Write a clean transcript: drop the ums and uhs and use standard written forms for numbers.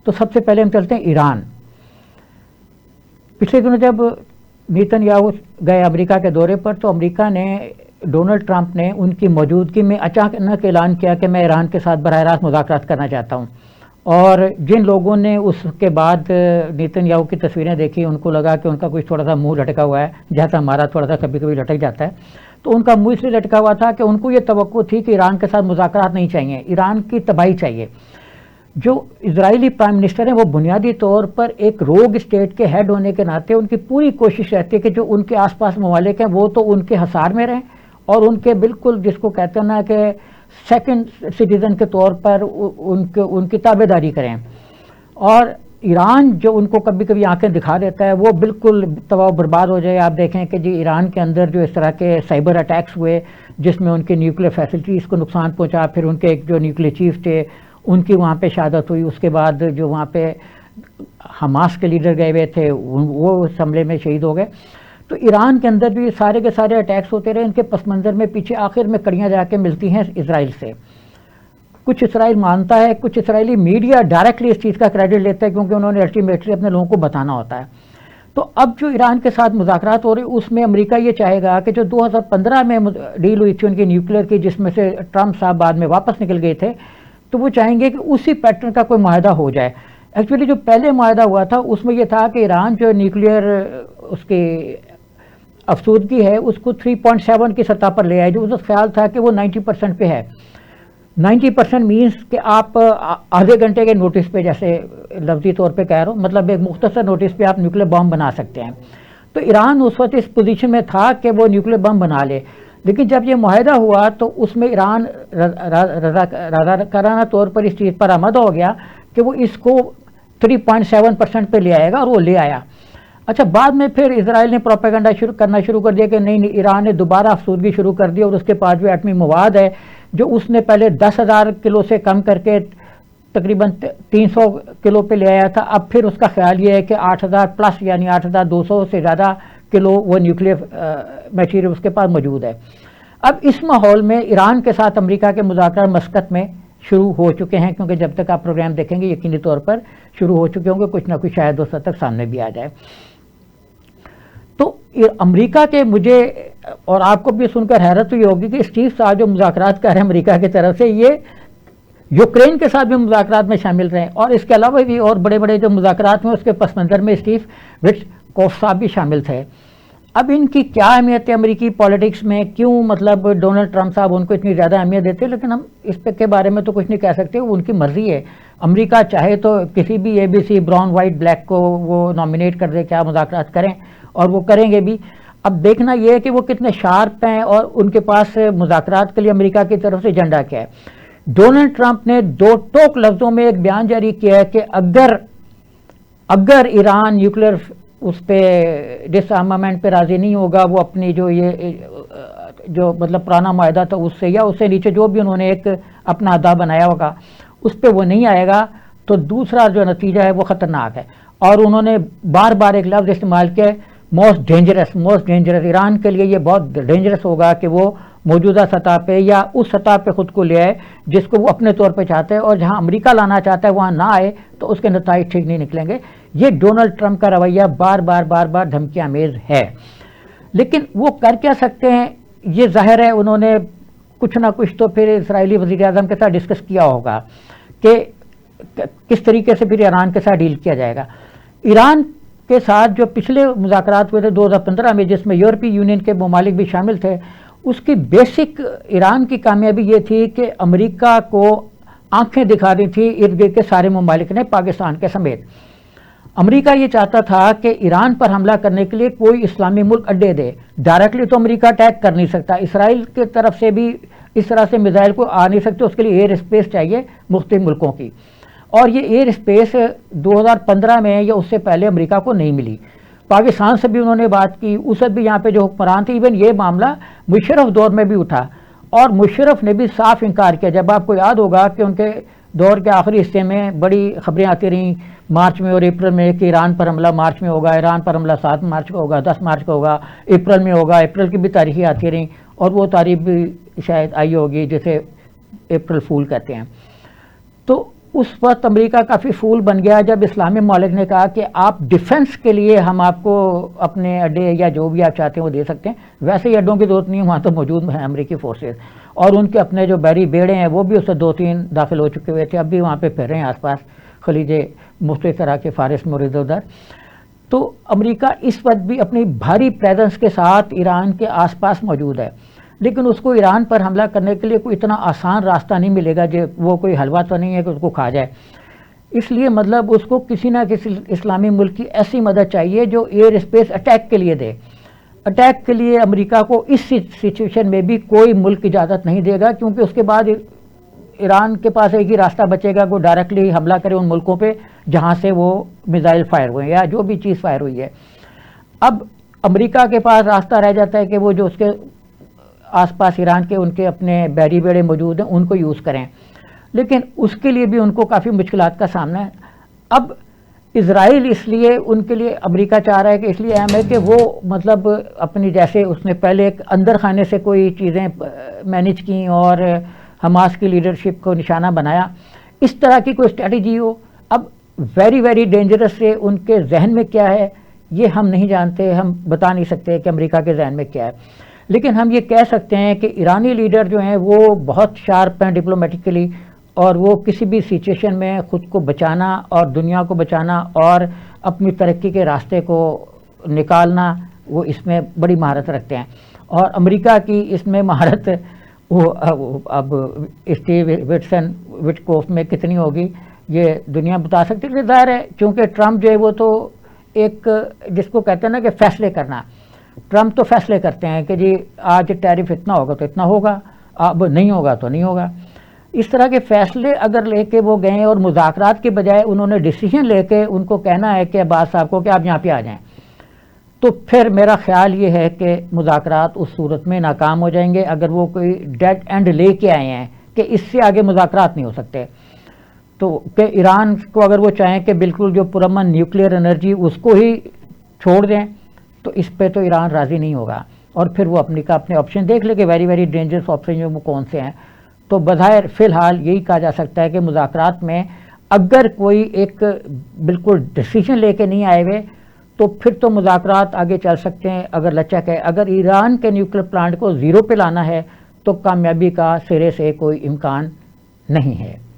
تو سب سے پہلے ہم چلتے ہیں ایران. پچھلے دنوں جب نیتن یاہو گئے امریکہ کے دورے پر تو امریکہ نے ڈونلڈ ٹرمپ نے ان کی موجودگی میں اچانک اعلان کیا کہ میں ایران کے ساتھ براہ راست مذاکرات کرنا چاہتا ہوں. اور جن لوگوں نے اس کے بعد نیتن یاہو کی تصویریں دیکھی ان کو لگا کہ ان کا کچھ تھوڑا سا منہ لٹکا ہوا ہے، جیسا ہمارا تھوڑا سا کبھی کبھی لٹک جاتا ہے. تو ان کا منہ اس لیے لٹکا ہوا تھا کہ ان کو یہ توقع تھی کہ ایران کے ساتھ مذاکرات نہیں چاہیے، ایران کی تباہی چاہیے. جو اسرائیلی پرائم منسٹر ہیں وہ بنیادی طور پر ایک روگ اسٹیٹ کے ہیڈ ہونے کے ناطے ان کی پوری کوشش رہتی ہے کہ جو ان کے آس پاس ممالک ہیں وہ تو ان کے حصار میں رہیں اور ان کے بالکل جس کو کہتے ہیں نا کہ سیکنڈ سٹیزن کے طور پر ان کی تابع داری کریں. اور ایران جو ان کو کبھی کبھی آنکھیں دکھا دیتا ہے وہ بالکل تباہ و برباد ہو جائے. آپ دیکھیں کہ جی ایران کے اندر جو اس طرح کے سائبر اٹیکس ہوئے جس میں ان کے نیوکلیر فیسلٹیز کو نقصان پہنچا، پھر ان کے ایک جو نیوکلیر چیف تھے ان کی وہاں پہ شہادت ہوئی، اس کے بعد جو وہاں پہ حماس کے لیڈر گئے ہوئے تھے وہ اس حملے میں شہید ہو گئے. تو ایران کے اندر بھی یہ سارے کے سارے اٹیکس ہوتے رہے. ان کے پس منظر میں پیچھے آخر میں کڑیاں جا کے ملتی ہیں اسرائیل سے. کچھ اسرائیل مانتا ہے، کچھ اسرائیلی میڈیا ڈائریکٹلی اس چیز کا کریڈٹ لیتا ہے کیونکہ انہوں نے الٹیمیٹلی اپنے لوگوں کو بتانا ہوتا ہے. تو اب جو ایران کے ساتھ مذاکرات ہو رہے اس میں امریکہ یہ چاہے گا کہ جو 2015 میں ڈیل ہوئی تھی ان کی نیوکلیر کی جس میں سے ٹرمپ صاحب بعد میں واپس نکل گئے تھے، تو وہ چاہیں گے کہ اسی پیٹرن کا کوئی معاہدہ ہو جائے. ایکچولی جو پہلے معاہدہ ہوا تھا اس میں یہ تھا کہ ایران جو نیوکلیر اس کی افسودگی ہے اس کو 3.7 کی سطح پر لے آئے. جو اس خیال تھا کہ وہ 90% پہ ہے. 90% مینس کہ آپ آدھے گھنٹے کے نوٹس پہ، جیسے لفظی طور پہ کہہ رہا ہوں، مطلب ایک مختصر نوٹس پہ آپ نیوکلیر بم بنا سکتے ہیں. تو ایران اس وقت اس پوزیشن میں تھا کہ وہ نیوکلیر بم بنا لے. لیکن جب یہ معاہدہ ہوا تو اس میں ایران رضاکارانہ طور پر اس چیز پر آمد ہو گیا کہ وہ اس کو 3.7% پہ لے آئے گا، اور وہ لے آیا. اچھا، بعد میں پھر اسرائیل نے پروپیگنڈا کرنا شروع کر دیا کہ نہیں ایران نے دوبارہ افسودگی شروع کر دی اور اس کے پاس جو ایٹمی مواد ہے جو اس نے پہلے 10,000 کلو سے کم کر کے تقریباً 300 کلو پہ لے آیا تھا، اب پھر اس کا خیال یہ ہے کہ 8,000 پلس یعنی 8,200 سے زیادہ کلو وہ نیوکلیر میٹیریل اس کے پاس موجود ہے. اب اس ماحول میں ایران کے ساتھ امریکہ کے مذاکرات مسقط میں شروع ہو چکے ہیں، کیونکہ جب تک آپ پروگرام دیکھیں گے یقینی طور پر شروع ہو چکے ہوں گے، کچھ نہ کچھ شاید اس حد تک سامنے بھی آ جائے. تو امریکہ کے مجھے اور آپ کو بھی سن کر حیرت ہوئی ہوگی کہ اسٹیو صاحب جو مذاکرات کر رہے ہیں امریکہ کی طرف سے، یہ یوکرین کے ساتھ بھی مذاکرات میں شامل رہے، اور اس کے علاوہ بھی اور بڑے بڑے جو مذاکرات میں اس کے پس منظر میں اسٹیو وٹکوف صاحب بھی شامل تھے. اب ان کی کیا اہمیت ہے امریکی پالیٹکس میں، کیوں مطلب ڈونلڈ ٹرمپ صاحب ان کو اتنی زیادہ اہمیت دیتے ہیں، لیکن ہم اس پہ کے بارے میں تو کچھ نہیں کہہ سکتے، وہ ان کی مرضی ہے. امریکہ چاہے تو کسی بھی ABC براؤن وائٹ بلیک کو وہ نامینیٹ کر دے کیا مذاکرات کریں، اور وہ کریں گے بھی. اب دیکھنا یہ ہے کہ وہ کتنے شارپ ہیں اور ان کے پاس مذاکرات کے لیے امریکہ کی طرف سے ایجنڈا کیا ہے. ڈونلڈ ٹرمپ نے 2 ٹوک لفظوں میں ایک بیان جاری کیا ہے کہ اگر ایران نیوکلیر اس پہ ڈس آرمامنٹ پہ راضی نہیں ہوگا، وہ اپنی جو مطلب پرانا معاہدہ تھا اس سے یا اس سے نیچے جو بھی انہوں نے ایک اپنا اہداف بنایا ہوگا اس پہ وہ نہیں آئے گا، تو دوسرا جو نتیجہ ہے وہ خطرناک ہے. اور انہوں نے بار بار ایک لفظ استعمال کیا، موسٹ ڈینجرس. ایران کے لیے یہ بہت ڈینجرس ہوگا کہ وہ موجودہ سطح پہ یا اس سطح پہ خود کو لے آئے جس کو وہ اپنے طور پہ چاہتے ہیں، اور جہاں امریکہ لانا چاہتا ہے وہاں نہ آئے تو اس کے نتائج ٹھیک نہیں نکلیں گے. یہ ڈونلڈ ٹرمپ کا رویہ بار بار دھمکی آمیز ہے. لیکن وہ کر کیا سکتے ہیں، یہ ظاہر ہے انہوں نے کچھ نہ کچھ تو پھر اسرائیلی وزیر اعظم کے ساتھ ڈسکس کیا ہوگا کہ کس طریقے سے پھر ایران کے ساتھ ڈیل کیا جائے گا. ایران کے ساتھ جو پچھلے مذاکرات ہوئے تھے 2015 میں، جس میں یورپی یونین کے ممالک بھی شامل تھے، اس کی بیسک ایران کی کامیابی یہ تھی کہ امریکہ کو آنکھیں دکھا دی تھی ارد گرد کے سارے ممالک نے، پاکستان کے سمیت. امریکہ یہ چاہتا تھا کہ ایران پر حملہ کرنے کے لیے کوئی اسلامی ملک اڈے دے. ڈائریکٹلی تو امریکہ اٹیک کر نہیں سکتا، اسرائیل کی طرف سے بھی اس طرح سے میزائل کو آ نہیں سکتے، اس کے لیے ایئر اسپیس چاہیے مختلف ملکوں کی. اور یہ ایئر اسپیس 2015 میں یا اس سے پہلے امریکہ کو نہیں ملی. پاکستان سے بھی انہوں نے بات کی، اس وقت بھی یہاں پہ جو حکمران تھے، ایون یہ معاملہ مشرف دور میں بھی اٹھا اور مشرف نے بھی صاف انکار کیا. جب آپ کو یاد ہوگا کہ ان کے دور کے آخری حصے میں بڑی خبریں آتی رہیں مارچ میں اور اپریل میں کہ ایران پر حملہ مارچ میں ہوگا، ایران پر حملہ 7 مارچ کو ہوگا، 10 مارچ کو ہوگا، اپریل میں ہوگا. اپریل کی بھی تاریخیں آتی رہیں اور وہ تاریخ بھی شاید آئی ہوگی جسے اپریل فول کہتے ہیں. تو اس وقت امریکہ کافی فول بن گیا جب اسلامی ممالک نے کہا کہ آپ ڈیفنس کے لیے ہم آپ کو اپنے اڈے یا جو بھی آپ چاہتے ہیں وہ دے سکتے ہیں، ویسے ہی اڈوں کی ضرورت نہیں ہے، وہاں تو موجود ہیں امریکی فورسز، اور ان کے اپنے جو بحری بیڑے ہیں وہ بھی اس سے 2-3 داخل ہو چکے ہوئے تھے، اب بھی وہاں پہ پھر رہے ہیں آس پاس خلیج مختلف طرح کے فارس میں ادھر ادھر۔ تو امریکہ اس وقت بھی اپنی بھاری پریزنس کے ساتھ ایران کے آس پاس موجود ہے، لیکن اس کو ایران پر حملہ کرنے کے لیے کوئی اتنا آسان راستہ نہیں ملے گا جو وہ کوئی حلوہ تو نہیں ہے کہ اس کو کھا جائے، اس لیے مطلب اس کو کسی نہ کسی اسلامی ملک کی ایسی مدد چاہیے جو ایئر اسپیس اٹیک کے لیے دے۔ اٹیک کے لیے امریکہ کو اس سچویشن میں بھی کوئی ملک اجازت نہیں دے گا، کیونکہ اس کے بعد ایران کے پاس ایک ہی راستہ بچے گا کہ ڈائریکٹلی حملہ کرے ان ملکوں پہ جہاں سے وہ میزائل فائر ہوئے یا جو بھی چیز فائر ہوئی ہے۔ اب امریکہ کے پاس راستہ رہ جاتا ہے کہ وہ جو اس کے آس پاس ایران کے ان کے اپنے بحری بیڑے موجود ہیں ان کو یوز کریں، لیکن اس کے لیے بھی ان کو کافی مشکلات کا سامنا ہے۔ اب اسرائیل اس لیے ان کے لیے امریکہ چاہ رہا ہے کہ اس لیے اہم ہے کہ وہ مطلب اپنی جیسے اس نے پہلے ایک اندر خانے سے کوئی چیزیں مینیج کی اور حماس کی لیڈرشپ کو نشانہ بنایا، اس طرح کی کوئی اسٹریٹجی ہو۔ اب ویری ویری ڈینجرس سے ان کے ذہن میں کیا ہے یہ ہم نہیں جانتے، ہم بتا نہیں سکتے کہ امریکہ کے ذہن میں کیا ہے، لیکن ہم یہ کہہ سکتے ہیں کہ ایرانی لیڈر جو ہیں وہ بہت شارپ ہیں ڈپلومیٹیکلی، اور وہ کسی بھی سچویشن میں خود کو بچانا اور دنیا کو بچانا اور اپنی ترقی کے راستے کو نکالنا وہ اس میں بڑی مہارت رکھتے ہیں، اور امریکہ کی اس میں مہارت وہ اب اسٹیو وٹکوف میں کتنی ہوگی یہ دنیا بتا سکتی ہے۔ ظاہر ہے چونکہ ٹرمپ جو ہے وہ تو ایک جس کو کہتے ہیں نا کہ فیصلے کرنا، ٹرمپ تو فیصلے کرتے ہیں کہ جی آج ٹیرف اتنا ہوگا تو اتنا ہوگا، اب نہیں ہوگا تو نہیں ہوگا۔ اس طرح کے فیصلے اگر لے کے وہ گئے اور مذاکرات کے بجائے انہوں نے ڈیسیجن لے کے ان کو کہنا ہے کہ عباس صاحب کو کہ آپ یہاں پہ آ جائیں، تو پھر میرا خیال یہ ہے کہ مذاکرات اس صورت میں ناکام ہو جائیں گے اگر وہ کوئی ڈیڈ اینڈ لے کے آئے ہیں کہ اس سے آگے مذاکرات نہیں ہو سکتے۔ تو کہ ایران کو اگر وہ چاہیں کہ بالکل جو پرامن نیوکلیئر انرجی اس کو ہی چھوڑ دیں تو اس پہ تو ایران راضی نہیں ہوگا، اور پھر وہ اپنے آپشن دیکھ لے کہ ویری ویری ڈینجرس آپشن جو وہ کون سے ہیں۔ تو بظاہر فی الحال یہی کہا جا سکتا ہے کہ مذاکرات میں اگر کوئی ایک بالکل ڈیسیجن لے کے نہیں آئے ہوئے تو پھر تو مذاکرات آگے چل سکتے ہیں اگر لچک ہے۔ اگر ایران کے نیوکلیئر پلانٹ کو زیرو پہ لانا ہے تو کامیابی کا سرے سے کوئی امکان نہیں ہے۔